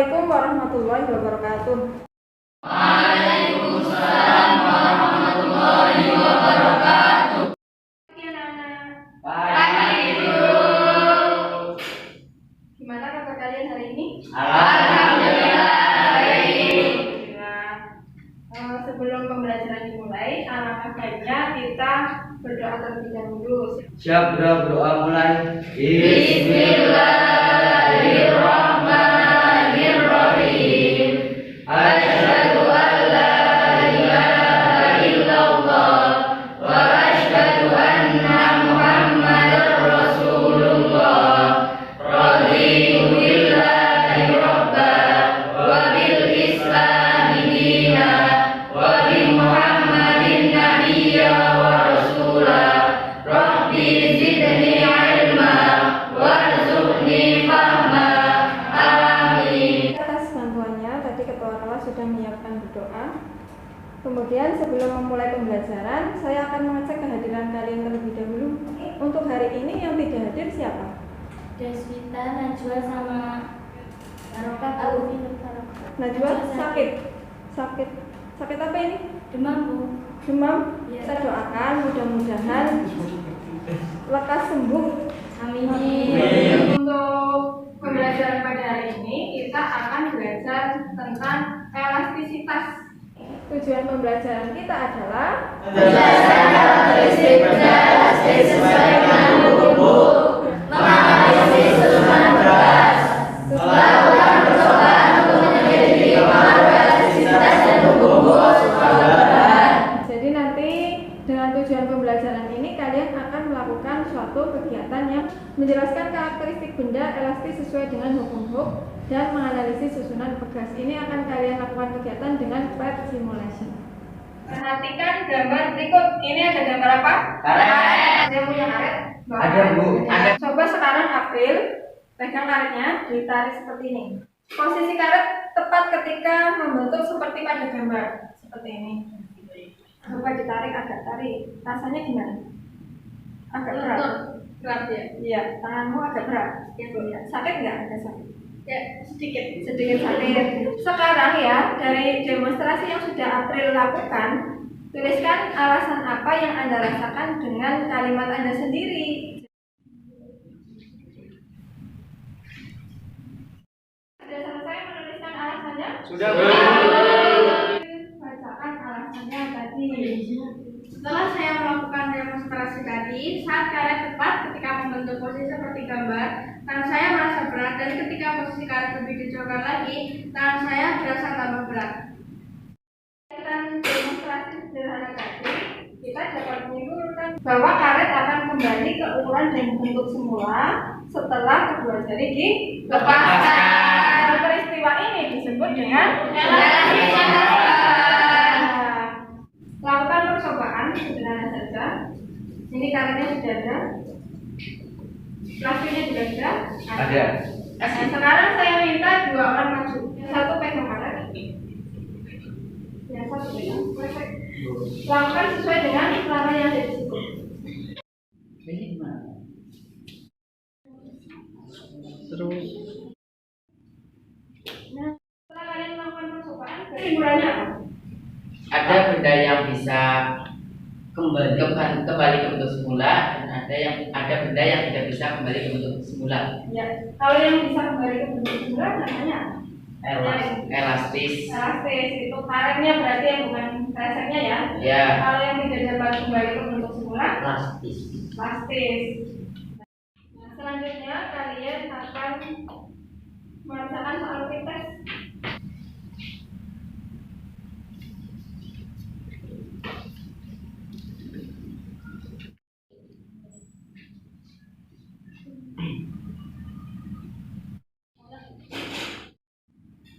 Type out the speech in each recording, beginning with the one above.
Assalamualaikum warahmatullahi wabarakatuh. Waalaikumsalam warahmatullahi wabarakatuh. Pagi Guru. Gimana kabar kalian hari ini? Alhamdulillah baik. Sebelum pembelajaran dimulai, alangkah baiknya kita berdoa terlebih dahulu. Siap, berdoa mulai. Bismillahirrahmanirrahim. Asyhadu an la ilaha illallah wa asyhadu anna Muhammadar Rasulullah. Raditu billahi rabba wa bil islami dina wa bi Muhammadin nabiyya wa rasula. Rabbi zidni ilma warzuqni fahma. Amin. Atas bantuannya, tadi ketua kelas sudah menyiapkan berdoa. Kemudian sebelum memulai pembelajaran, saya akan mengecek kehadiran kalian terlebih dahulu. Untuk hari ini yang tidak hadir siapa? Deswita, Najwa, sama Barokat. Najwa sakit apa ini? Demam, Bu. Demam? Iya. Saya doakan mudah-mudahan lekas sembuh. Amin. Untuk pembelajaran pada hari ini kita akan belajar tentang elastisitas. Tujuan pembelajaran kita adalah Menjelaskan karakteristik benda elastis sesuai dengan hukum, menganalisis susunan beras, melakukan percobaan untuk menyelidiki pengaruh elastisitas dan hukum susunan bahan. Jadi nanti dengan tujuan pembelajaran ini kalian akan melakukan suatu kegiatan yang menjelaskan karakteristik benda elastis sesuai dengan hukum Hooke dan menganalisis susunan pegas. Ini akan kalian lakukan kegiatan dengan PET simulation. Perhatikan gambar berikut. Ini ada gambar apa? Karet. Ada yang punya karet? Ada, Bu. Ada. Coba sekarang April pegang karetnya, ditarik seperti ini. Posisi karet tepat ketika membentuk seperti pada gambar seperti ini. Coba ditarik, agak tarik. Rasanya gimana? Agak berat. Berat ya? Iya, tanganmu agak berat. Gitu ya. Sakit nggak? Agak sakit. Ya, sedikit sakit. Sekarang ya, dari demonstrasi yang sudah April lakukan, tuliskan alasan apa yang Anda rasakan dengan kalimat Anda sendiri. Sudah selesai menuliskan alasannya? Sudah, Bu. Bacakan alasannya tadi. Setelah saya melakukan demonstrasi tadi, saat karet tepat ketika membentuk posisi seperti gambar, tangan saya merasa berat, dan ketika posisi karet lebih dijauhkan lagi, tangan saya berasa tambah berat. Dengan demonstrasi sederhana tadi, kita dapat menyimpulkan bahwa karet akan kembali ke ukuran dan bentuk semula setelah kedua jari dilepaskan. Peristiwa ini disebut dengan Elastisitas. Lakukan percobaan sederhana saja. Ini karetnya sudah ada, plastiknya juga sudah Ada. Nah, sekarang saya minta dua orang maju. Yang satu pegang karet, yang satu pegang. Lakukan sesuai dengan cara yang ada di situ. Ini gimana? Terus. Nah, setelah kalian melakukan percobaan, kesimpulannya apa? Ada benda yang bisa kembali ke bentuk semula, dan ada benda yang tidak bisa kembali ke bentuk semula. Ya, kalau yang bisa kembali ke bentuk semula namanya Elastis. elastis. Itu karetnya berarti yang bukan kreseknya ya. Ya. Kalau yang tidak dapat kembali ke bentuk semula, Elastis. elastis. Nah, selanjutnya kalian akan merasakan soal tes.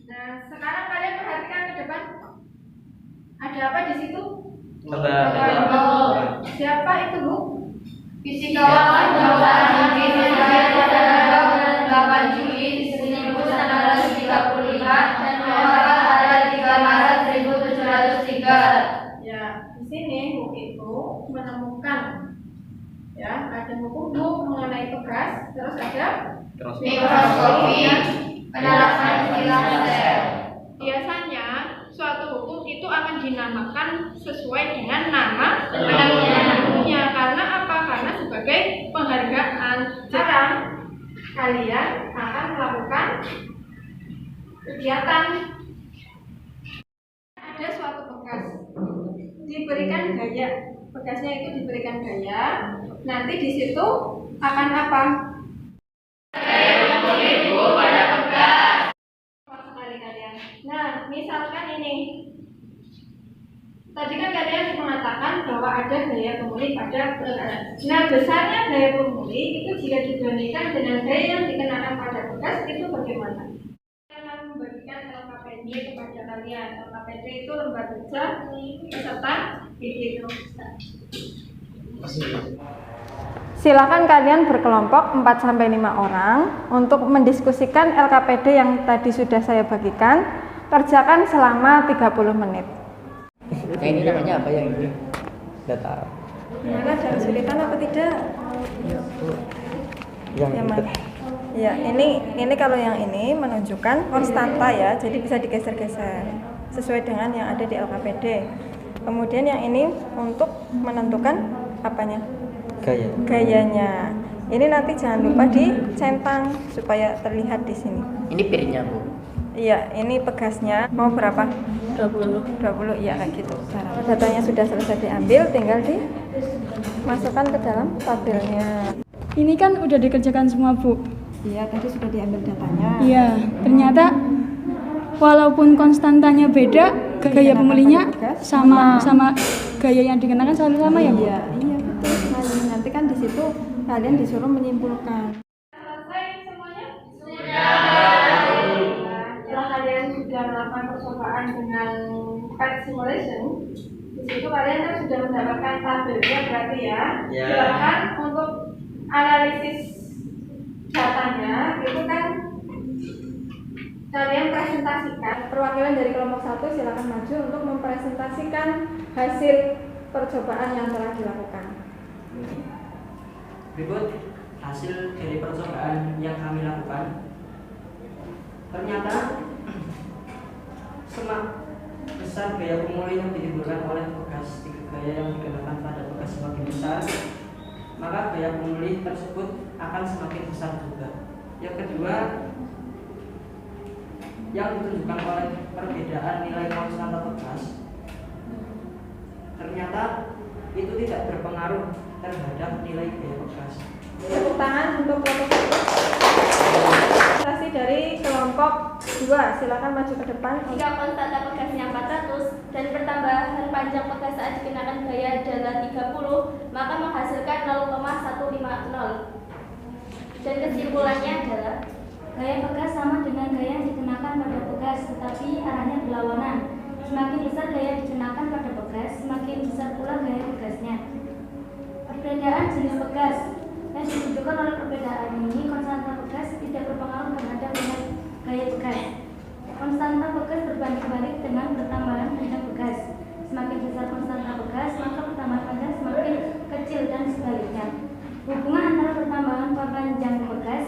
Nah, sekarang kalian perhatikan ke depan. Ada apa di situ? Siapa itu, Bu? Fisikawan Bapak tanggal 8 Juli 1935 dan meninggal pada 3 Maret 1703. Ya, di sini Bu itu menemukan ya ada buku mengenai pegas, terus ada Mikroskopi, penerapan istilah dinamakan sesuai dengan nama penanggunya. Karena apa? Karena sebagai penghargaan. Sekarang kalian akan melakukan kegiatan. Ada suatu bekas diberikan gaya, bekasnya itu diberikan gaya. Nanti di situ akan apa? Sekali kalian. Nah, misalkan ini. Tadi kan kalian mengatakan bahwa ada gaya pemulih pada bekas. Nah, besarnya gaya pemulih itu jika dibandingkan dengan gaya yang dikenakan pada bekas itu bagaimana? Saya membagikan LKPD kepada kalian. LKPD itu lembar kerja peserta didik. Silakan kalian berkelompok 4-5 orang untuk mendiskusikan LKPD yang tadi sudah saya bagikan. Kerjakan selama 30 menit. Nah, ini namanya apa yang ini? Data. Gimana, ada kesulitan apa tidak? Yang mana? Ya, ini kalau yang ini menunjukkan konstanta ya, jadi bisa digeser-geser sesuai dengan yang ada di LKPD. Kemudian yang ini untuk menentukan apanya? Gayanya. Ini nanti jangan lupa dicentang supaya terlihat di sini. Ini piringnya, Bu. Iya, ini pegasnya mau berapa? 20, iya kayak gitu. Kalau datanya sudah selesai diambil, tinggal dimasukkan ke dalam tabelnya. Ini kan udah dikerjakan semua, Bu. Iya, tadi sudah diambil datanya. Iya, ternyata walaupun konstantanya beda, gaya pemulihnya sama gaya yang dikenakan selalu sama ya, Bu? Iya, betul sekali. Nanti kan di situ kalian disuruh menyimpulkan. Selesai semuanya? Setelah kalian sudah melakukan percobaan dengan PET simulation, di situ kalian kan sudah mendapatkan tabelnya berarti ya. Ya. Silakan untuk analisis datanya itu kan kalian presentasikan. Perwakilan dari kelompok 1 silakan maju untuk mempresentasikan hasil percobaan yang telah dilakukan. Berikut hasil dari percobaan yang kami lakukan. Ternyata semak besar gaya pemulih yang ditimbulkan oleh bekas gaya yang dikenakan pada bekas semakin besar, maka gaya pemulih tersebut akan semakin besar juga. Yang kedua, yang ditunjukkan oleh perbedaan nilai konstanta bekas, ternyata itu tidak berpengaruh terhadap nilai gaya bekas. Tepuk tangan untuk kelompok 1. Presentasi dari kelompok 2, silakan maju ke depan. Jika konstanta bekasnya 400 dan pertambahan panjang bekas saat dikenakan gaya adalah 30, maka menghasilkan 0,150. Dan kesimpulannya adalah gaya bekas sama dengan gaya yang dikenakan pada bekas, tetapi arahnya berlawanan. Semakin besar gaya dikenakan pada bekas, semakin besar pula gaya bekasnya. Perbedaan jenis bekas yang ditunjukkan oleh perbedaan ini, konstanta bekas tidak berpengaruh terhadap nilai gaya bekas. Konstanta bekas berbanding-balik dengan pertambahan panjang bekas. Semakin besar konstanta bekas, maka pertambahan panjang semakin kecil dan sebaliknya. Hubungan antara pertambahan panjang bekas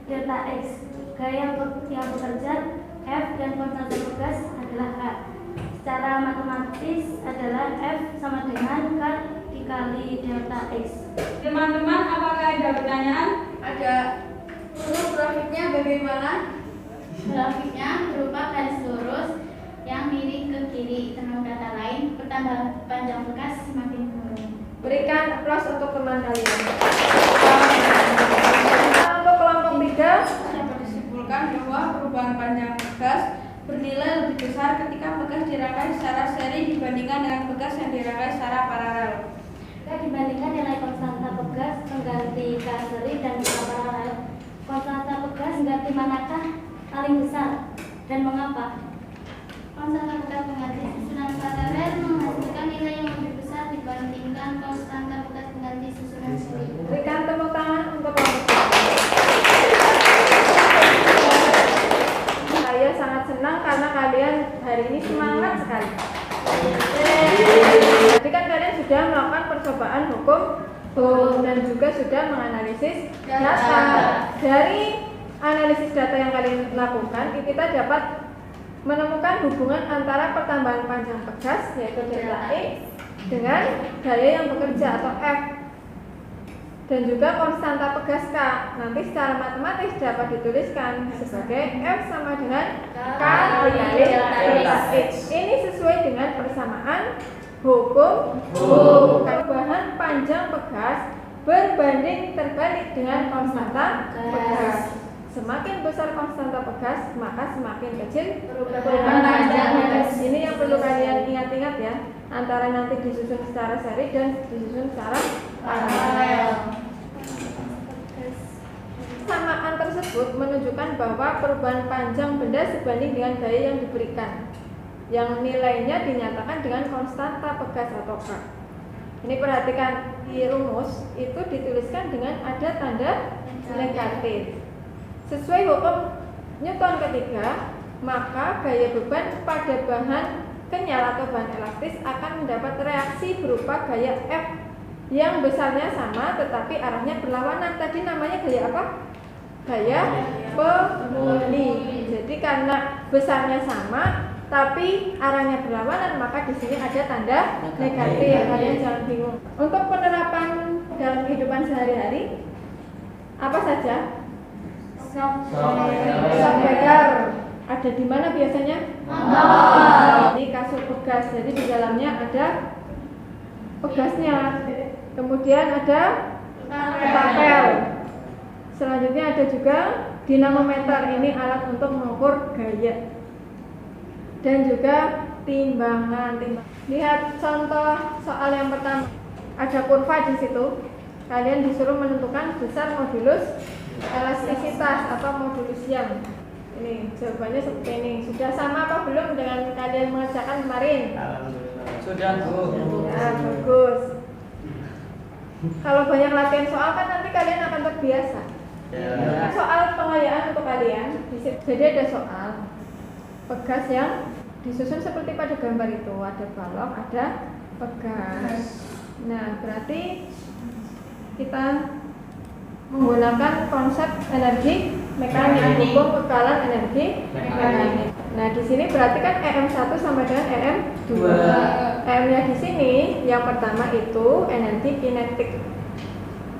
delta X, gaya yang bekerja F dan konstanta bekas adalah K. Secara matematis adalah F sama dengan K dikali delta X. Teman-teman, apakah ada pertanyaan? Ada. Untuk grafiknya bagaimana? Grafiknya berupa garis lurus yang miring ke kiri. Dengan kata lain, pertambahan panjang bekas semakin menurun. Berikan aplaus untuk teman kalian. Untuk kelompok 3, Dapat disimpulkan bahwa perubahan panjang bekas bernilai lebih besar ketika bekas dirangkai secara seri dibandingkan dengan bekas yang dirangkai secara paralel. Jika dibandingkan nilai konstanta bekas mengganti K seri dan K paralel, konstanta bekas mengganti manakah paling besar dan mengapa? Konstanta bekas mengganti susunan paralel menghasilkan nilai yang lebih besar dibandingkan konstanta bekas mengganti susunan seri. berikan tepuk tangan untuk kelompok 3. Saya sangat senang karena kalian hari ini semangat sekali. Jadi kan kalian sudah melakukan percobaan hukum dan juga sudah menganalisis data. Dari analisis data yang kalian lakukan, kita dapat menemukan hubungan antara pertambahan panjang pegas yaitu delta X dengan gaya yang bekerja atau F dan juga konstanta pegas K. Nanti secara matematis dapat dituliskan sebagai F sama dengan K dikali delta X. Ini sesuai dengan persamaan hukum perubahan panjang pegas berbanding terbalik dengan konstanta pegas. Semakin besar konstanta pegas, maka semakin kecil perubahan panjang pegas. Ini yang perlu kalian ingat-ingat ya, antara nanti disusun secara seri dan disusun secara paralel. Samaan tersebut menunjukkan bahwa perubahan panjang benda sebanding dengan gaya yang diberikan, yang nilainya dinyatakan dengan konstanta pegas atau K. Ini perhatikan di rumus itu dituliskan dengan ada tanda negatif. Sesuai hukum Newton ketiga, maka gaya beban pada bahan kenyal atau bahan elastis akan mendapat reaksi berupa gaya F yang besarnya sama tetapi arahnya berlawanan. Tadi namanya gaya apa? Gaya pemuli. Jadi karena besarnya sama tapi arahnya berlawanan, maka di sini ada tanda negatif. Kalian jangan bingung. Untuk penerapan dalam kehidupan sehari-hari, apa saja? Shock breaker ada di mana biasanya? Di kasur pegas. Jadi di dalamnya ada pegasnya. Kemudian ada ketapel. Selanjutnya ada juga dinamometer. Ini alat untuk mengukur gaya. Dan juga timbangan. Lihat contoh soal yang pertama. Ada kurva di situ. Kalian disuruh menentukan besar modulus elastisitas atau modulus Young. Ini jawabannya seperti ini. Sudah sama apa belum dengan kalian mengerjakan kemarin? Sudah, Bu. Ya, bagus. Kalau banyak latihan soal kan nanti kalian akan terbiasa. Ya. Soal pengayaan untuk kalian. Jadi ada soal pegas yang disusun seperti pada gambar itu. Ada balok, ada pegas. Nah, berarti kita menggunakan konsep energi mekanik, hukum kekalan energi mekanik. Nah, di sini berarti kan EM1 sama dengan EM2. EM-nya di sini yang pertama itu energi kinetik.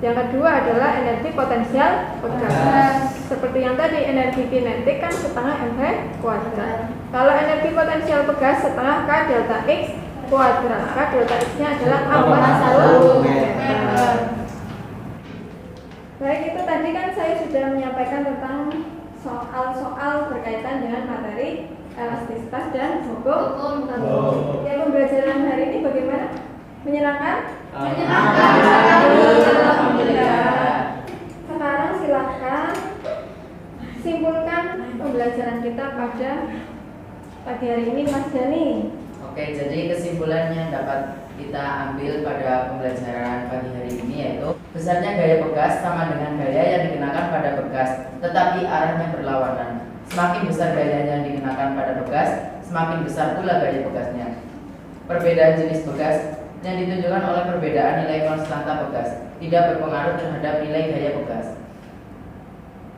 Yang kedua adalah energi potensial pegas. Seperti yang tadi, energi kinetik kan setengah mv kuadrat. Kalau energi potensial pegas setengah K delta X kuadrat. K delta X-nya adalah 41 meter. Baik, itu tadi kan saya sudah menyampaikan tentang soal-soal berkaitan dengan materi elastisitas dan hukum. Ya, pembelajaran hari ini bagaimana? Menyenangkan? Alhamdulillah. Sekarang silakan simpulkan pembelajaran kita pada pagi hari ini, Mas Dani. Oke, jadi kesimpulan yang dapat kita ambil pada pembelajaran pagi hari ini yaitu besarnya gaya pegas sama dengan gaya yang dikenakan pada pegas, tetapi arahnya berlawanan. Semakin besar gaya yang dikenakan pada pegas, semakin besar pula gaya pegasnya. Perbedaan jenis pegas yang ditunjukkan oleh perbedaan nilai konstanta pegas tidak berpengaruh terhadap nilai gaya pegas.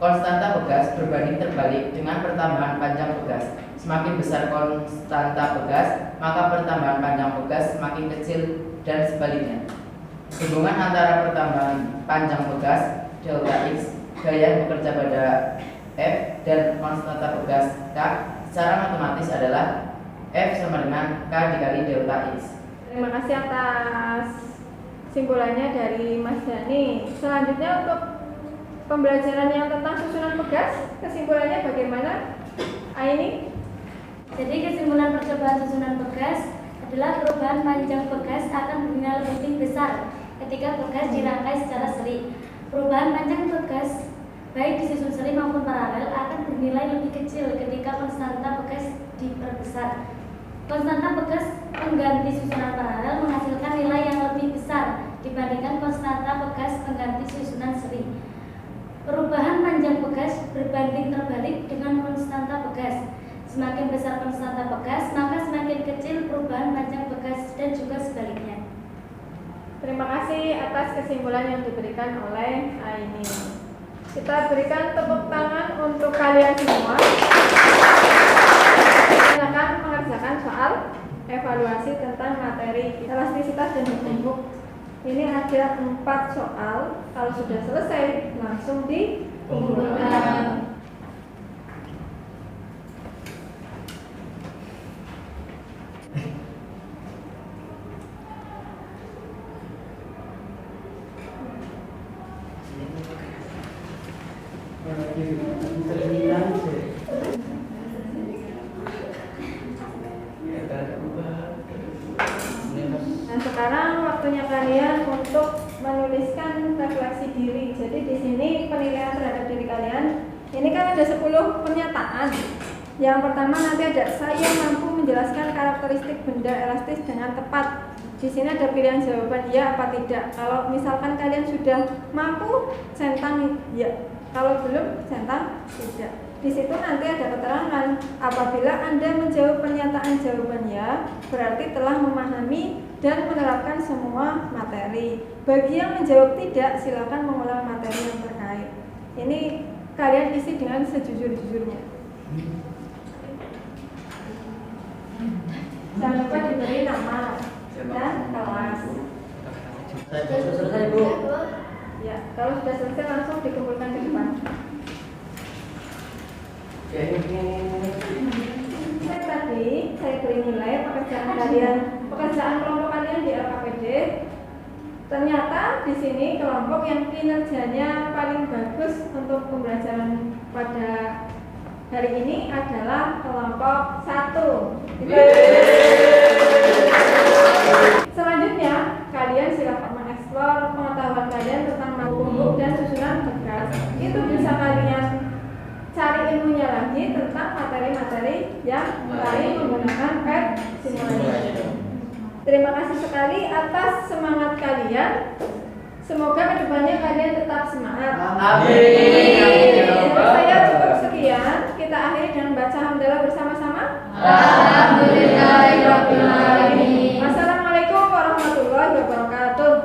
Konstanta pegas berbanding terbalik dengan pertambahan panjang pegas. Semakin besar konstanta pegas, maka pertambahan panjang pegas semakin kecil dan sebaliknya. Hubungan antara pertambahan panjang pegas delta X, gaya yang bekerja pada F, dan konstanta pegas K secara matematis adalah F sama dengan K dikali delta X. Terima kasih atas simpulannya dari Mas Dani. Selanjutnya untuk pembelajaran yang tentang susunan pegas, kesimpulannya bagaimana? Aini? Jadi kesimpulan percobaan susunan pegas adalah perubahan panjang pegas akan bernilai lebih besar ketika pegas dirangkai secara seri. Perubahan panjang pegas baik disusun seri maupun paralel akan bernilai lebih kecil ketika konstanta pegas diperbesar. Konstanta pegas pengganti susunan paralel menghasilkan nilai yang lebih besar dibandingkan konstanta pegas pengganti susunan seri. Perubahan panjang pegas berbanding terbalik dengan konstanta pegas. Semakin besar konstanta pegas, maka semakin kecil perubahan panjang pegas dan juga sebaliknya. Terima kasih atas kesimpulan yang diberikan oleh Aini. Kita berikan tepuk tangan untuk kalian semua. evaluasi tentang materi elastisitas dan hukum. Ini ada 4 soal. Kalau sudah selesai langsung dikumpulkan. Nah, sekarang waktunya kalian untuk menuliskan refleksi diri. Jadi di sini penilaian terhadap diri kalian. Ini kan ada 10 pernyataan. Yang pertama nanti ada saya mampu menjelaskan karakteristik benda elastis dengan tepat. Di sini ada pilihan jawaban ya apa tidak. Kalau misalkan kalian sudah mampu, centang ya. Kalau belum, centang tidak. Di situ nanti ada keterangan apabila Anda menjawab pernyataan jawaban ya, berarti telah memahami dan menerapkan semua materi. Bagi yang menjawab tidak, silakan mengulang materi yang terkait. Ini kalian isi dengan sejujur-jujurnya. Jangan lupa diberi nama dan kelas. Selesai, Bu. Ya, kalau sudah selesai langsung dikumpulkan ke depan. Tadi saya beri nilai pekerjaan kelompok kalian di LKPD. Ternyata di sini kelompok yang kinerjanya paling bagus untuk pembelajaran pada hari ini adalah kelompok 1. Selanjutnya, kalian silakan mengeksplor pengetahuan kalian tentang makhluk dan susunan bekas. Itu bisa kalian cari ilmunya lagi tentang materi-materi yang lain menggunakan PET simulasi. Terima kasih sekali atas semangat kalian. Semoga kedepannya kalian tetap semangat. Amin. Saya cukup sekian. Kita akhiri dengan baca hamdalah bersama-sama. Alhamdulillahirabbil alamin. Wassalamualaikum warahmatullahi wabarakatuh.